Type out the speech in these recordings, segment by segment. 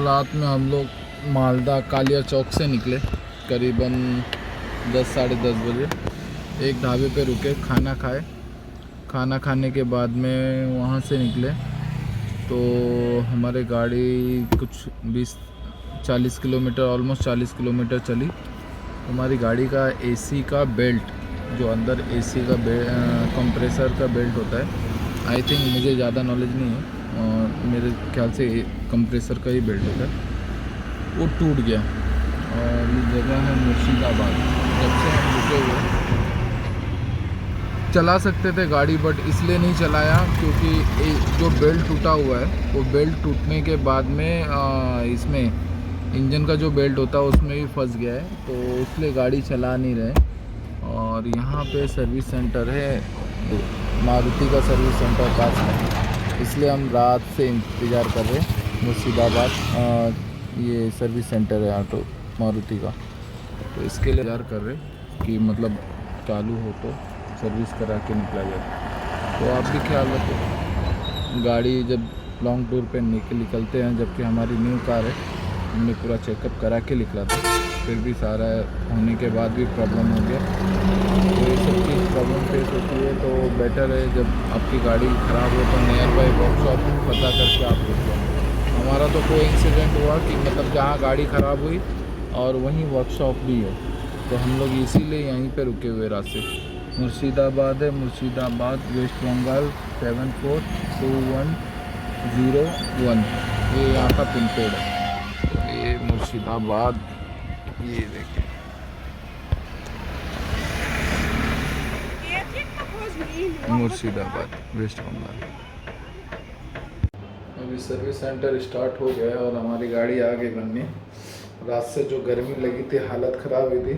रात में हम लोग मालदा कालिया चौक से निकले करीबन 10 साढ़े 10 बजे। एक ढाबे पे रुके, खाना खाए। खाना खाने के बाद में वहाँ से निकले तो हमारे गाड़ी कुछ 20-40 किलोमीटर, ऑलमोस्ट 40 किलोमीटर चली। हमारी गाड़ी का एसी का बेल्ट, जो अंदर एसी का कंप्रेसर का बेल्ट होता है, आई थिंक, मुझे ज़्यादा नॉलेज नहीं है, मेरे ख्याल से कंप्रेसर का ही बेल्ट होता है, वो टूट गया। और ये जगह है मुर्शिदाबाद। जब से हम रुके हुए, चला सकते थे गाड़ी, बट इसलिए नहीं चलाया क्योंकि जो बेल्ट टूटा हुआ है, वो बेल्ट टूटने के बाद में इसमें इंजन का जो बेल्ट होता है उसमें भी फंस गया है, तो इसलिए गाड़ी चला नहीं रहे। और यहाँ पे सर्विस सेंटर है, मारुति का सर्विस सेंटर पास में, इसलिए हम रात से इंतज़ार कर रहे हैं। मुर्शिदाबाद ये सर्विस सेंटर है ऑटो मारुति का, तो इसके लिए इंतज़ार कर रहे कि मतलब चालू हो तो सर्विस करा के निकला जाए। तो आप भी ख्याल रखो, गाड़ी जब लॉन्ग टूर पे निकलते हैं, जबकि हमारी न्यू कार है, हमने पूरा चेकअप करा के निकला था, फिर भी सारा होने के बाद भी प्रॉब्लम हो गया। तो ये सब चीज़ प्रॉब्लम फेस होती है, तो बेटर है जब आपकी गाड़ी ख़राब हो तो नियर बाई वर्कशॉप पता करके आप रुक जाओ। हमारा तो कोई इंसिडेंट हुआ कि मतलब जहाँ गाड़ी ख़राब हुई और वहीं वर्कशॉप भी है, तो हम लोग इसीलिए यहीं पे रुके हुए रास्ते। मुर्शिदाबाद है, मुर्शिदाबाद, वेस्ट बंगाल 742101, ये यहाँ का पिन कोड है। ये मुर्शिदाबाद, ये देखिए, मुर्शिदाबाद, वेस्ट बंगाल। अभी सर्विस सेंटर स्टार्ट हो गया है और हमारी गाड़ी आ गई बनने। रात से जो गर्मी लगी थी, हालत ख़राब हुई थी,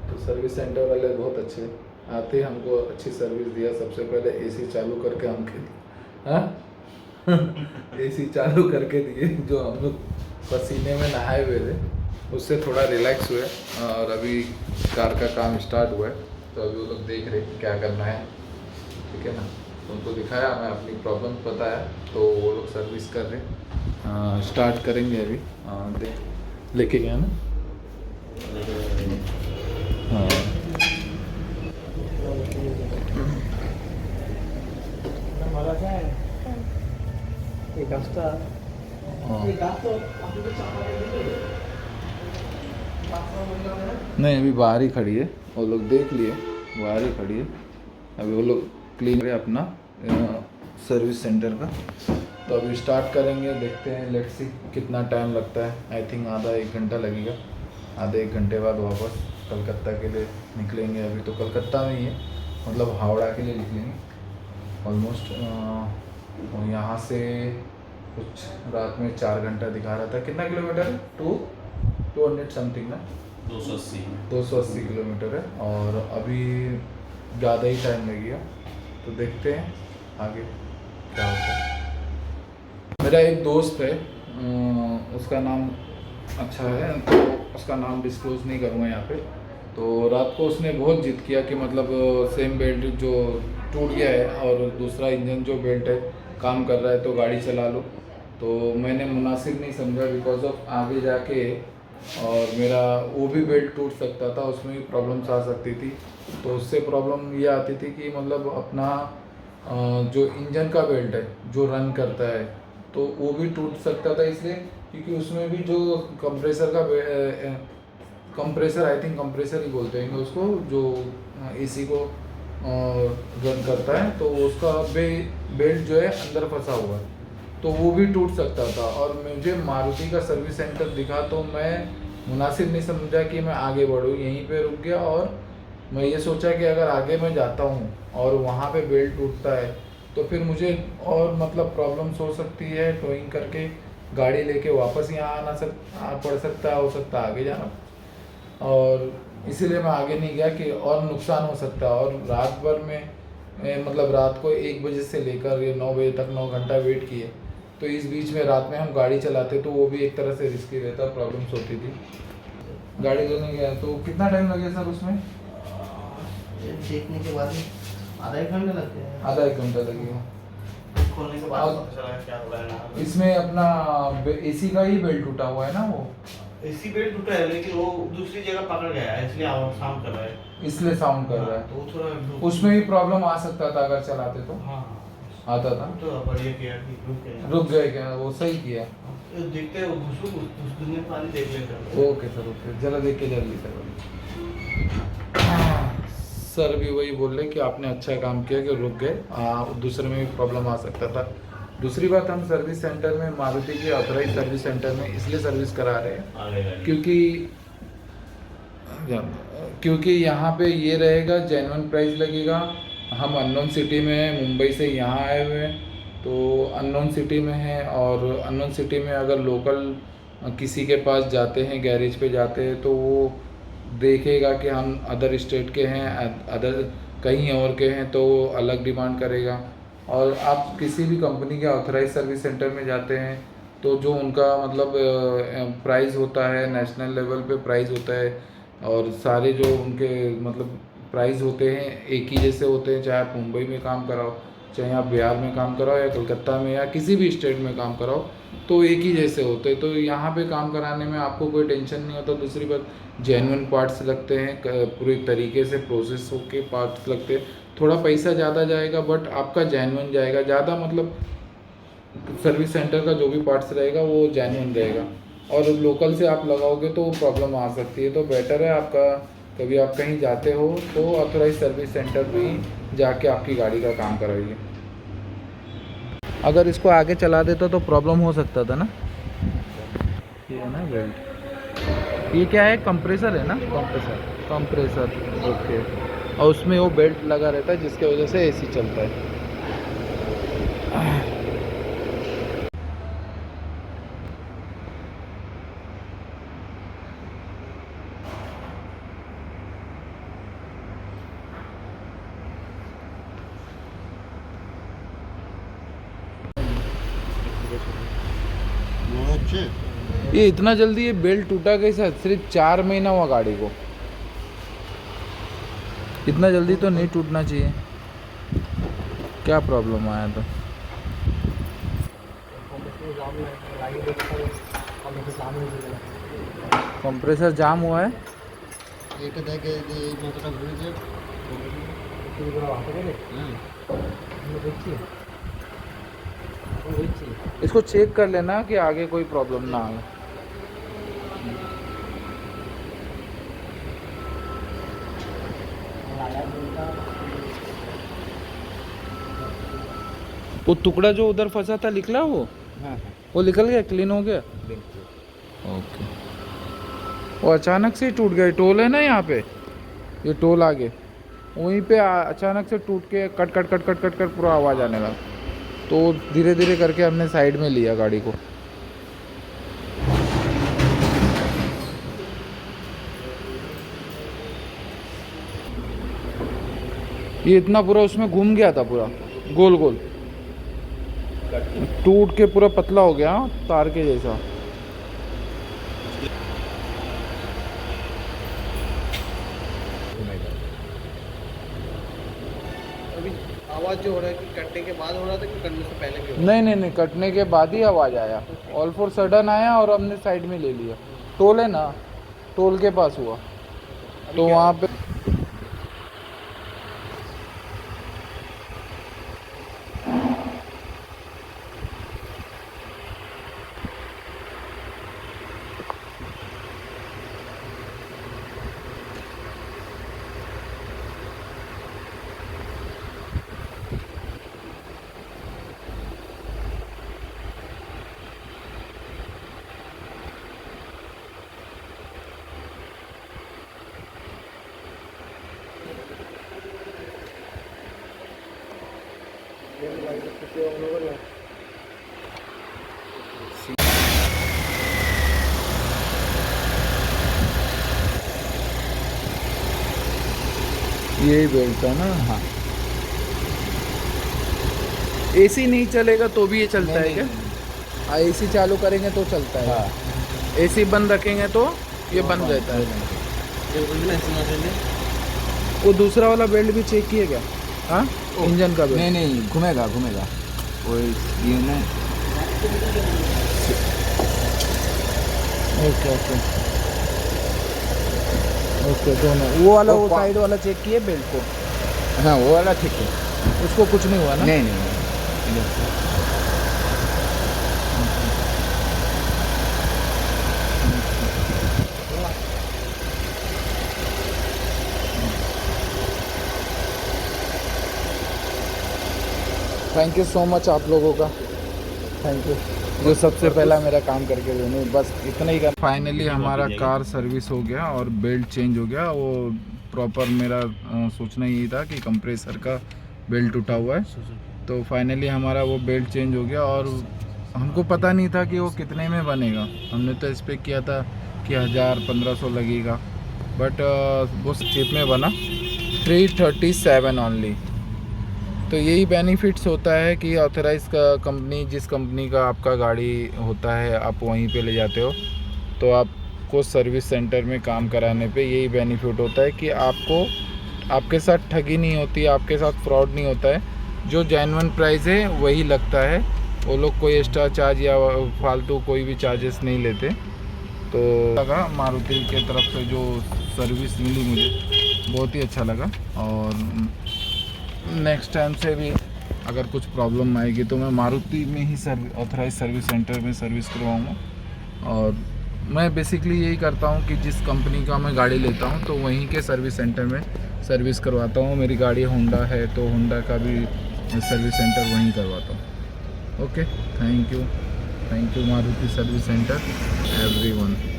तो सर्विस सेंटर वाले बहुत अच्छे आते, हमको अच्छी सर्विस दिया। सबसे पहले एसी चालू करके एसी चालू करके दिए, जो हम लोग पसीने में नहाए हुए थे, उससे थोड़ा रिलैक्स हुए। और अभी कार का काम स्टार्ट हुआ है, तो अभी वो लोग देख रहे क्या करना है, ठीक है ना। उनको दिखाया, मैं अपनी प्रॉब्लम बताया, तो वो लोग सर्विस कर रहे, स्टार्ट करेंगे अभी। लेके गया ना, हाँ। नहीं, अभी बाहर ही खड़ी है, वो लोग देख लिए, बाहर ही खड़ी है। अभी वो लोग क्लीन करें अपना सर्विस सेंटर का, तो अभी स्टार्ट करेंगे। देखते हैं, लेट्स सी कितना टाइम लगता है। आई थिंक आधा 1 घंटा लगेगा। आधे 1 घंटे बाद वापस कलकत्ता के लिए निकलेंगे। अभी तो कलकत्ता में ही है, मतलब हावड़ा के लिए निकलेंगे ऑलमोस्ट। यहाँ से कुछ रात में 4 घंटा दिखा रहा था। कितना किलोमीटर है? 200 समथिंग ना, 280 किलोमीटर है, और अभी ज़्यादा ही टाइम लगेगा। तो देखते हैं आगे क्या होता है। मेरा एक दोस्त है, उसका नाम अच्छा है, तो उसका नाम डिस्क्लोज़ नहीं करूँगा यहाँ पे। तो रात को उसने बहुत जिद किया कि मतलब सेम बेल्ट जो टूट गया है और दूसरा इंजन जो बेल्ट है काम कर रहा है, तो गाड़ी चला लो। तो मैंने मुनासिब नहीं समझा, बिकॉज ऑफ आगे जाके और मेरा वो भी बेल्ट टूट सकता था, उसमें भी प्रॉब्लम्स आ सकती थी। तो उससे प्रॉब्लम ये आती थी कि मतलब अपना जो इंजन का बेल्ट है जो रन करता है, तो वो भी टूट सकता था, इसलिए क्योंकि उसमें भी जो कंप्रेसर का कंप्रेसर, आई थिंक कंप्रेसर ही बोलते हैं उसको, जो एसी को रन करता है, तो उसका बेल्ट जो है अंदर फंसा हुआ है, तो वो भी टूट सकता था। और मुझे मारुति का सर्विस सेंटर दिखा, तो मैं मुनासिब नहीं समझा कि मैं आगे बढ़ूँ, यहीं पे रुक गया। और मैं ये सोचा कि अगर आगे मैं जाता हूँ और वहाँ पे बेल्ट टूटता है, तो फिर मुझे और मतलब प्रॉब्लम्स हो सकती है, टोइंग करके गाड़ी लेके वापस यहाँ पड़ सकता हो सकता आगे जाना, और इसीलिए मैं आगे नहीं गया कि और नुकसान हो सकता है। और रात भर में मतलब रात को 1 बजे से लेकर 9 बजे तक 9 घंटा वेट किए, तो इस बीच में रात में हम गाड़ी चलाते, तो वो भी एक तरह से रिस्की रहता, प्रॉब्लम्स होती थी। गाड़ी लेने गया तो कितना टाइम लगे सर उसमें? देखने के बाद आधा 1 घंटा लगता है। आधा 1 घंटा लगेगा। खोलने के बाद पता चला क्या हो रहा है ना। इसमें अपना एसी का ही बेल्ट टूटा हुआ है ना, वो एसी बेल्ट टूटा है लेकिन वो दूसरी जगह पकड़ गया है इसलिए आवाज साउंड कर रहा है। इसलिए साउंड कर रहा है। तो वो थोड़ा उसमें भी प्रॉब्लम आ सकता था अगर चलाते तो। हाँ आता था तो बढ़िया किया कि रुक गए क्या, वो सही किया। देखते हैं घुसने पानी देख लेते। ओके सर, ओके, जरा देख के जल्दी सर। सर भी वही बोल रहे कि आपने अच्छा काम किया कि रुक गए, दूसरे में भी प्रॉब्लम आ सकता था। दूसरी बात, हम सर्विस सेंटर में मारुति के ऑथराइज सर्विस सेंटर में इसलिए सर्विस करा रहे हैं क्योंकि यहाँ पे ये रहेगा, जेन्युइन प्राइस लगेगा। हम अननोन सिटी में हैं, मुंबई से यहाँ आए हुए हैं, तो अननोन सिटी में हैं, और अननोन सिटी में अगर लोकल किसी के पास जाते हैं, गैरेज पे जाते हैं, तो वो देखेगा कि हम अदर स्टेट के हैं, अदर कहीं और के हैं, तो अलग डिमांड करेगा। और आप किसी भी कंपनी के ऑथराइज सर्विस सेंटर में जाते हैं तो जो उनका मतलब प्राइस होता है, नेशनल लेवल पे प्राइस होता है, और सारे जो उनके मतलब प्राइस होते हैं एक ही जैसे होते हैं, चाहे आप मुंबई में काम कराओ, चाहे आप बिहार में काम कराओ, या कलकत्ता में, या किसी भी स्टेट में काम कराओ, तो एक ही जैसे होते हैं। तो यहाँ पे काम कराने में आपको कोई टेंशन नहीं होता। दूसरी बात, जेन्युइन पार्ट्स लगते हैं, पूरे तरीके से प्रोसेस होके पार्ट्स लगते हैं। थोड़ा पैसा ज़्यादा जाएगा बट आपका जेन्युइन जाएगा ज़्यादा, मतलब सर्विस सेंटर का जो भी पार्ट्स रहेगा वो जेन्युइन रहेगा। और लोकल से आप लगाओगे तो प्रॉब्लम आ सकती है। तो बेटर है आपका, कभी आप कहीं जाते हो तो ऑथराइज सर्विस सेंटर में ही जाके आपकी गाड़ी का काम कराइए। अगर इसको आगे चला देता तो प्रॉब्लम हो सकता था ना। ये है ना बेल्ट, ये क्या है, कंप्रेसर है ना, कंप्रेसर ओके। और उसमें वो बेल्ट लगा रहता है जिसके वजह से एसी चलता है। ये इतना जल्दी ये बेल्ट टूटा कैसा? सिर्फ 4 महीना हुआ गाड़ी को, इतना जल्दी तो नहीं टूटना चाहिए। क्या प्रॉब्लम आया तो? कंप्रेसर जाम हुआ है। इसको चेक कर लेना कि आगे कोई प्रॉब्लम ना आए। वो टुकड़ा जो उधर फंसा था निकला वो? हाँ। वो निकल गया, क्लीन हो गया। ओके। वो अचानक से ही टूट गया। टोल है ना यहाँ पे, ये टोल आगे, वहीं पे अचानक से टूट के cut cut cut cut cut cut पूरा आवाज़ आने लगा। तो धीरे धीरे करके हमने साइड में लिया गाड़ी को। ये इतना पूरा उसमें घूम गया था, पूरा गोल गोल टूट के पूरा पतला हो गया, तार के जैसा। अभी आवाज़ जो हो रहा है कि कटने के बाद हो रहा था कि कटने से पहले भी हो रहा? नहीं, कटने के बाद ही आवाज़ आया। ऑल फॉर सडन आया और हमने साइड में ले लिया। टोल है ना, टोल के पास हुआ तो वहाँ पे यही बेल्ट था ना। हाँ, एसी नहीं चलेगा तो भी ये चलता है क्या? हाँ, एसी चालू करेंगे तो चलता है। हाँ। एसी बंद रखेंगे तो ये बंद रहता है। वो दूसरा वाला बेल्ट भी चेक किए क्या? हाँ, इंजन का बेल्ट। नहीं, घूमेगा। वो ये ना ओके ओके ओके दोनों वो वाला वो वो साइड वाला चेक किए बेल्ट को हाँ वो वाला ठीक है उसको कुछ नहीं हुआ ना नहीं नहीं नहीं थैंक यू सो मच आप लोगों का थैंक यू जो सबसे पहला मेरा काम करके देने बस इतना ही कर फाइनली हमारा कार सर्विस हो गया और बेल्ट चेंज हो गया वो प्रॉपर मेरा सोचना यही था कि कंप्रेसर का बेल्ट टूटा हुआ है तो फाइनली हमारा वो बेल्ट चेंज हो गया और हमको पता नहीं था कि वो कितने में बनेगा हमने तो एक्सपेक्ट किया था कि 1000-1500 लगेगा बट वो चिप में बना 337 ओनली तो यही बेनिफिट्स होता है कि ऑथराइज का कंपनी जिस कंपनी का आपका गाड़ी होता है आप वहीं पे ले जाते हो तो आपको सर्विस सेंटर में काम कराने पे यही बेनिफिट होता है कि आपको आपके साथ ठगी नहीं होती आपके साथ फ्रॉड नहीं होता है जो जेन्युइन प्राइस है वही लगता है वो लोग कोई एक्स्ट्रा चार्ज या फालतू कोई भी चार्जेस नहीं लेते तो लगा मारुति के तरफ से जो सर्विस मिली मुझे बहुत ही अच्छा लगा और नेक्स्ट टाइम से भी अगर कुछ प्रॉब्लम आएगी तो मैं मारुति में ही ऑथराइज सर्विस सेंटर में सर्विस करवाऊँगा और मैं बेसिकली यही करता हूँ कि जिस कंपनी का मैं गाड़ी लेता हूँ तो वहीं के सर्विस सेंटर में सर्विस करवाता हूँ मेरी गाड़ी होंडा है तो होंडा का भी सर्विस सेंटर वहीं करवाता हूँ okay thank you Maruti service centre everyone